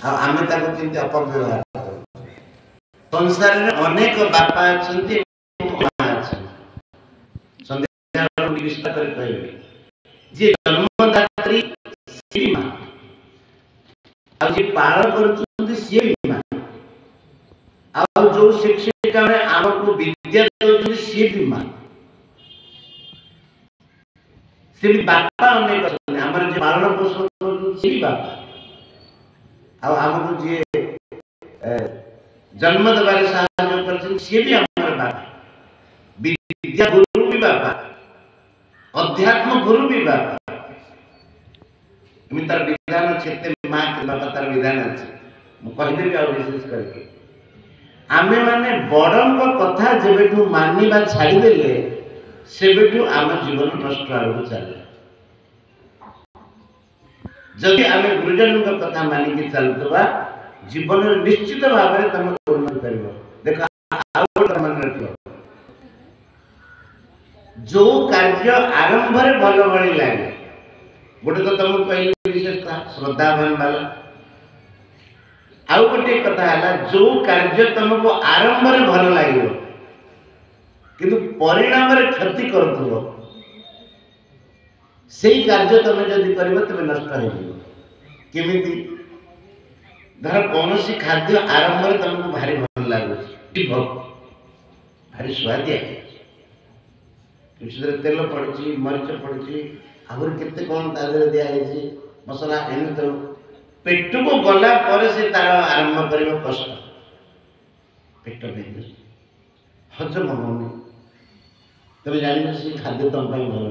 आमे ताको केमती अपव्यवहार करू। संसार में अनेक बापा अच्छे माँ अच्छे संध्या विस्तार कर कहबे जे जन्मदात्री सी माँ आ जे पालन करछुंती सी माँ आ जो शिक्षिका ने आमको विद्या देउछुंती सी भी माँ से भी बापा अनेक अच्छे हमर जे पालन पोषण करछुंती सी बापा आ हमको जे जन्म देवारे साहाय्य करछन से भी हमर बापा विद्या गुरु भी बापा अध्यात्म गुरु भी बापा एमि तार विधान छेते माँ के बापा तार विधान अछि मु कहि देबी आ विशेष करके आमे माने बड़न को कथा जेबेठु मानिबा छाड़ी देले सेबेठु आम जीवन नष्ट आड़ू चले जदि आमे गुरुजन को कथा मानि के चलतबा जीवन निश्चित भाव में तुम उन्नति कर देखो मन रख जो कार्य आरंभ रे भल भली लागे गोटे तो तुमको कहली विशेषता श्रद्धावान वाला आउ गोटे कथा है जो कार्य तुमको आरंभ रे भल लागे किंतु परिणाम रे क्षति करथुबो सेही कार्य तुम जदि करबो तबे नष्ट हो जिवो केमिति धर कौन सी खाद्य आरंभ में तुमको भारी भल लगुच भारी स्वादिया किसी तेल पड़ी मरीच पड़ी आहुरी केते कौन तादेह दिखाई मसला एने तो पेट को गला पर से तार आरंभ कर कष्ट पेट बिंदु हजम होनी तब जान से खाद्य तुम भल नुह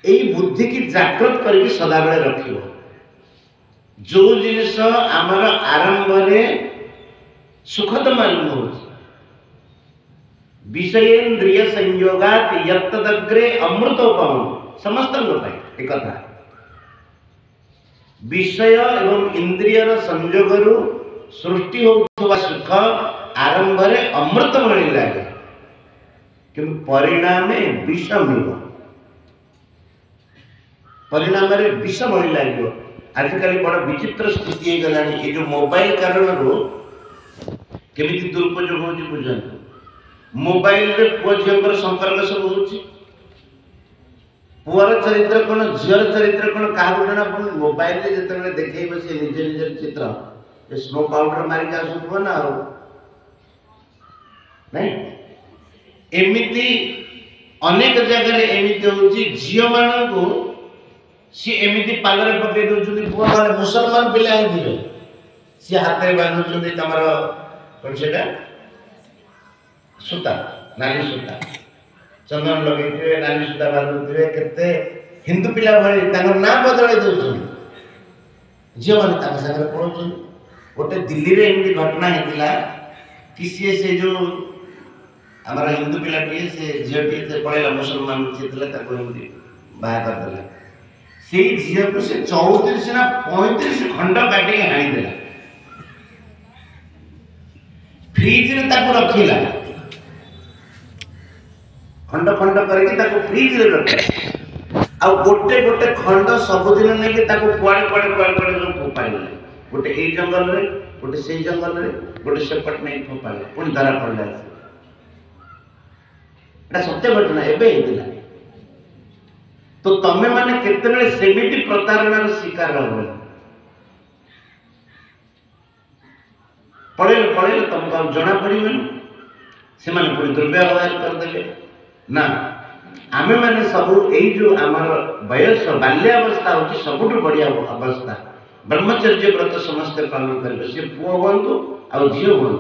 यही बुद्धि की जागृत करके सदाबले रखियो जो जिनिस आमर आरंभ रे सुखद मालूम हो विषयेन्द्रिय संयोगात यत्तदग्रे अमृतोपम समस्त एक कथा विषय एवं इंद्रियर संयोग सृष्टि होता सुख आरंभ रे अमृत भली लगे किंतु परिणाम विष मिल परिणाम रे विष भली लगे आजिकल बड़ा विचित्र स्थिति हो गलानी ये जो मोबाइल कारण केमिति दुरुपयोग होची बुझंतु मोबाइल रे पुओ झियर संपर्क सब होची पुअर चरित्र कोन झियर चरित्र कोन काहा जणा पण मोबाइल रे जतने देखै बसे निजे निजे चित्र ए स्नो पाउडर मारि का सुबो ना हो नहीं एमिति अनेक जगह रे एमिति होची झियो मानन को सी एमिति पालरे पकड़े दउछुनी पुआ माने मुसलमान पिला हे दिबे सी हाथे बांधुछुनी तमर कोन सेटा सूता नाली सूता चंदन लगे नाली सूता बांधुथिबे केते हिंदू पिला भली तांगर ना बदलै दउछुनी झियो माने तांग संगे पळुछुनी गोटे दिल्ली रे एमिति घटना हेतिला किसी से जो हमारा हिंदू पिला टी से झियो टी से पळेला मुसलमान छेतले ताको एमिति बाहा कर देला से झील को से 34 ना 35 खंड काटे हाणी देला फ्रिज रे ताको रखिला खंड खंड करके ताको फ्रिज रे रख आ गोटे गोटे खंड सब दिन नै के ताको कुआडे जो फोपाइला गोटे ए जंगल रे गोटे से जंगल रे गोटे सेपट नै फोपाइला पुनी धरा पड़ला एटा सत्य घटना एबे हेतिला तो तमे माने केते बेले सेमिति प्रतारणार शिकार हो पड़े तुमको जना पड़न से पुणी दुर्व्यवहार करदे ना आमे माने सब यही जो आमर बयस बाल्यावस्था होची सबुठु बढ़िया अवस्था ब्रह्मचर्य व्रत समस्त पालन करेंगे से पुओ हूँ आ झील हूँ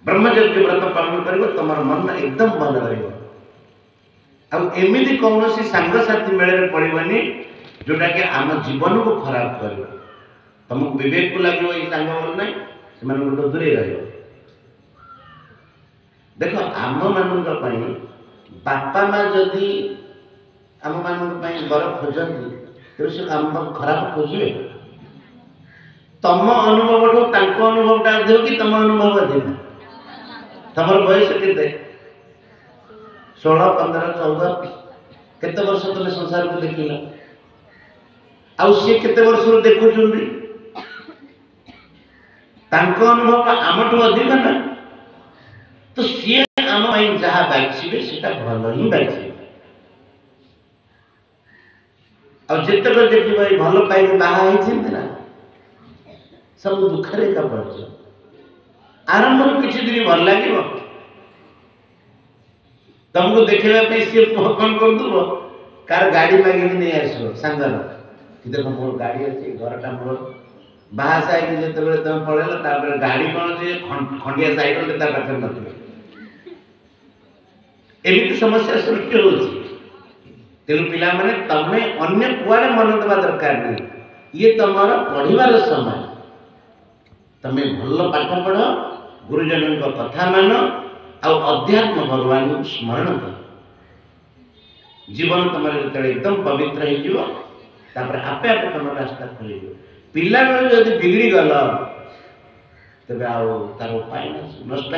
ब्रह्मचर्य व्रत पालन कर तुम मन एकदम भल रही आमिति कौन सांगसाथी मेले पड़ोनी जोटा कि आम जीवन को खराब कर तुमको विवेक को लगे ये सांग भल ना से दूरे रह देख आम मान बापा माँ जदि आम मान बर खोजती तेरे से आम खराब खोजे तम अनुभव अनुभव अधिक कि तुम अनुभव अधिक तुम बयस के 16, 15, 14 केते वर्ष तुम संसार को देखिल आउ सी केते वर्ष देखुछुंदी तांको अनुभव आमठू अधिक ना तो सी आम जहाँ बाछिबे सेटा भल ही बाछिबे और जितक देखिए भल पाई बाहर ना सब दुखरे का पड़ आरंभ किसी दिन भल लगे तुमको देखा सी कौन कर कार गाड़ी मांगिक नहीं आसो सांगर कि देख मोर गाड़ी अच्छी घरटा मोर बाहा जो तुम पड़ेल गाड़ी कौन से खंडिया सैकल पाखे न एमती समस्या सृष्टि हो तेणु पिला माने तमे अन्य कुआड़े मन देवा दरकार नहीं ये तुम पढ़ार समय तमे भल पाठ पढ़ गुरुजन कथा मान अध्यात्म भगवान को स्मरण कर जीवन तुम जो एकदम पवित्र हो आपे आपे तुम रास्ता खोल पिला जब बिगड़ी गल तेज तार उपाय नष्ट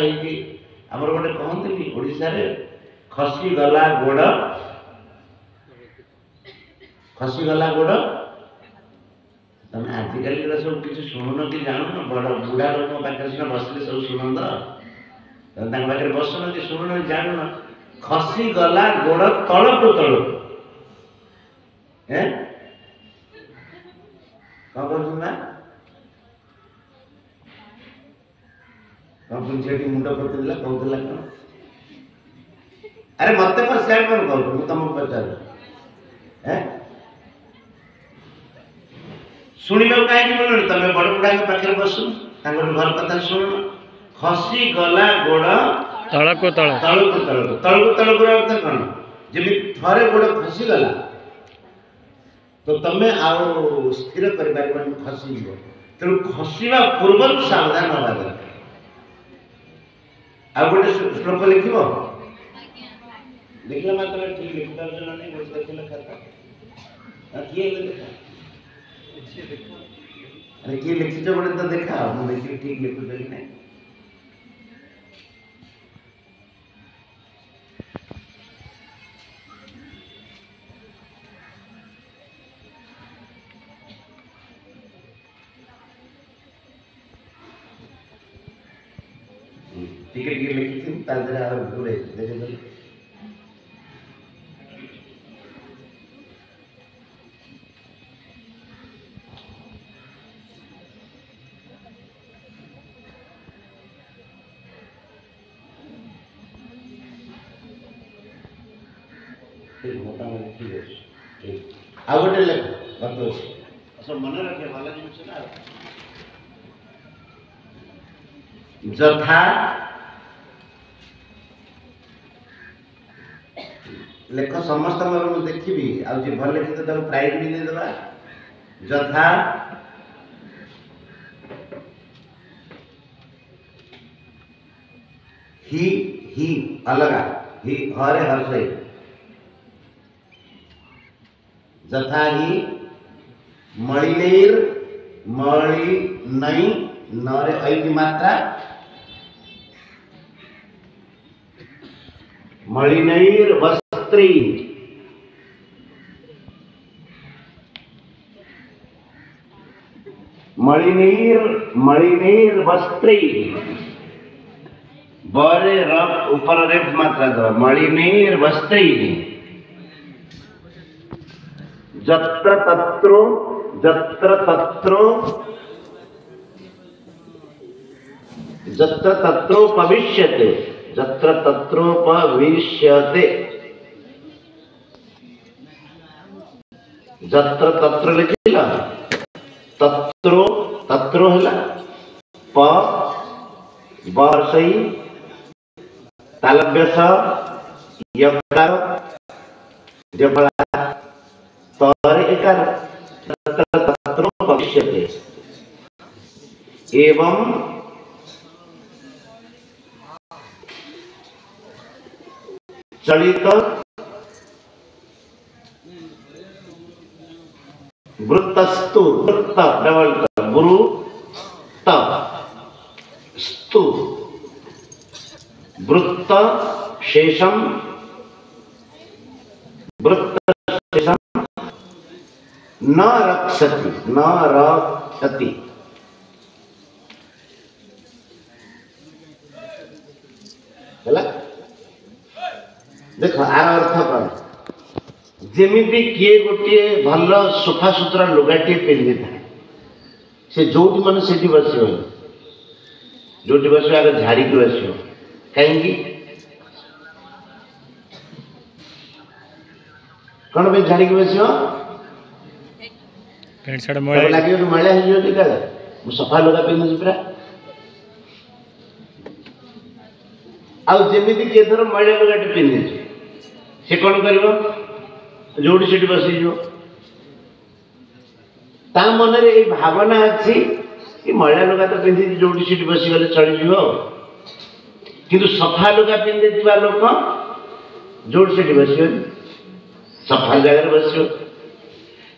होमर गोटे कहते ओडिशा रे खसीगला गोड़ तुम आजिकल सब किसी शुणुन कि जानून बड़ बुढ़ा लोक पाखे सीना बसले सब शुण पाखे बसन शुणुन जानून खसीगला गोड़ तलकू तलक कौन ना कौन झी मुंड पकड़ा कहला कौन अरे मत कौन से कौन कहूँ तुमको पचार शुणा कहीं मिलूनी तुम बड़ बुढ़ा पाखे बसु घर कथा शुणु खसी गला गोड़ तलकू तलकू तलकू तलकू तलकू अर्थ कौन जमी थे गोड़ खसीगला तो तुम्हें आउ स्थिर कर खसी तेणु खसवा पूर्व सावधान हवा दरकार आ गोटे श्लोक लिख देखला मात्र ठीक लिखि पार्छ ना नहीं गोटे देखले खाता किए लिखा अरे किए लिखिछ गोटे तो देखा मु देखि ठीक लिखु कि नहीं टिके टिके लिखी तादरे और घुरे देखे आ गोटे लेख सब मन रखे भल जिन ना जथा लेख समस्त मुझे देखी आज भल लिखी तो प्राइज भी देदेबा जथा ही अलगा ही हरे हर्षय जथा ही मणिनेर मणि नई नरे ऐ की मात्रा मणिनैर वस्त्री मणिनैर वस्त्री बरे रफ ऊपर रेफ मात्रा दो मणिनैर वस्त्री जत्र तत्रो भविष्यते जत्र तत्रोपविश्यते जत्र तत्र लिखिला तत्रो हैला प वर्षई तालव्यस यकार जबला तरे एकार तत्र तत्रो भविष्यते एवं चलित वृत्तस्तु वृत्त डबल गुरु त स्तु वृत्त शेषम वृत्त शेषम न रक्षति न रक्षति। देख आर अर्थ कौन जमीती किए गोटे भल सफा सुतरा लुगाटे पिंधि था से जो मन से बस जो बस आगे झाड़ी की बस कहीं कौन भाई झाड़ी की बस लगे मैला हो सफा लुगा पिंधुची पूरा आमि किए थर मैला लुगाटे पिंधि से कौन कर जोड़ी से बस मन में भावना अच्छी कि मैला लुगा तो पिंधि जोड़ी सीट बसीगले चलीज कि सफा लुगा पिंधि लोक जोड़ी सीट बस सफा जगह बस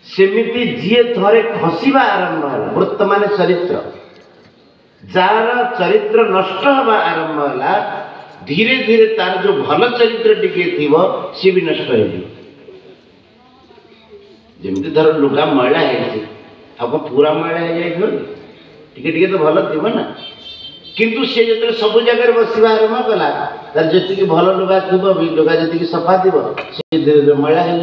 सेमिति जी थे खसवा आरंभ है वर्तमान चरित्र जार चरित्र नष्ट हवा आरंभ है धीरे धीरे तार जो भल चरित्र टिके सी भी नष्ट जमी धर लुगा मैला है अब पूरा मैला है टिके तो भल थी ना किंतु से जो सब जगह बसवा आरंभ कला तार जी भल लुगा थी लुगा जी सफा थी से धीरे धीरे मैला है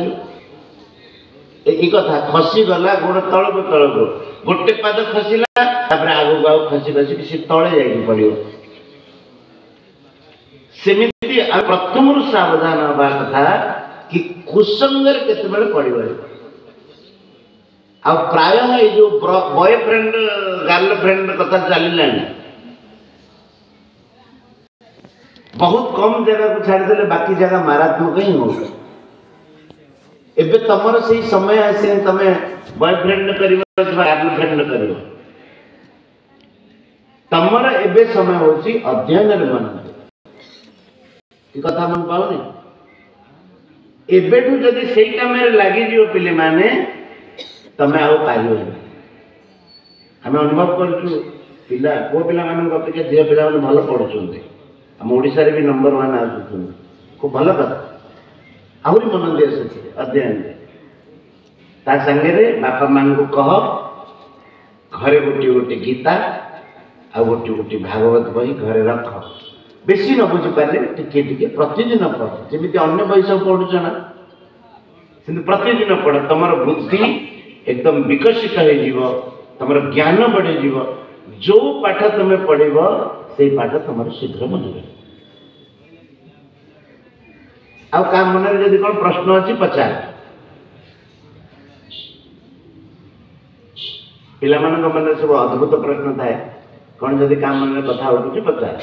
कथा खसीगला गोड़ तल को तल को गोटे पाद खसला आगू आग खसी खसिक सी तले जा पड़ो सेमिति प्रथम सावधान हवा कथा कि कुसंगर केते पड़ो आ प्राय ये जो बॉयफ्रेंड गर्लफ्रेंड कथा चलला बहुत कम जगह को छाड़देले बाकी जगह मारात्मक ही हो एबे तमर से समय आसे तमे बॉयफ्रेंड करिवो अथवा गर्लफ्रेंड करिवो तमर एबे समय होची अध्ययन रे मन की कथा मन पाउनी एबेठू जदि सेई काम रे लागि जियो पिले माने तमे आउ पाइयो हमें अनुभव करछु पिला को पिला मान अपेक्षा झियो पिला मन भलो पढुछन्ते हम ओडिसा रे भी नंबर 1 आसुछन खूब भलो कथा आहरी मन दे अध्ययन संगे बापा मान को कह घरे गोटे गोटे गीता आ गोटे गोटे भागवत बही घरे रख बेसी न बुझी पारे टिके टिके प्रतिदिन पढ़ जमी अन्य बही सब पढ़ुच ना प्रतिदिन पढ़ तुम बुद्धि एकदम विकसित हो तुम ज्ञान बढ़े जो पाठ तुम पढ़ से पाठ तुम शीघ्र मन रहे आ मन में कौन प्रश्न अच्छी पचार पिला मन सब अद्भुत प्रश्न थाए कौन जदि काम मन में कथा उठुची पचार।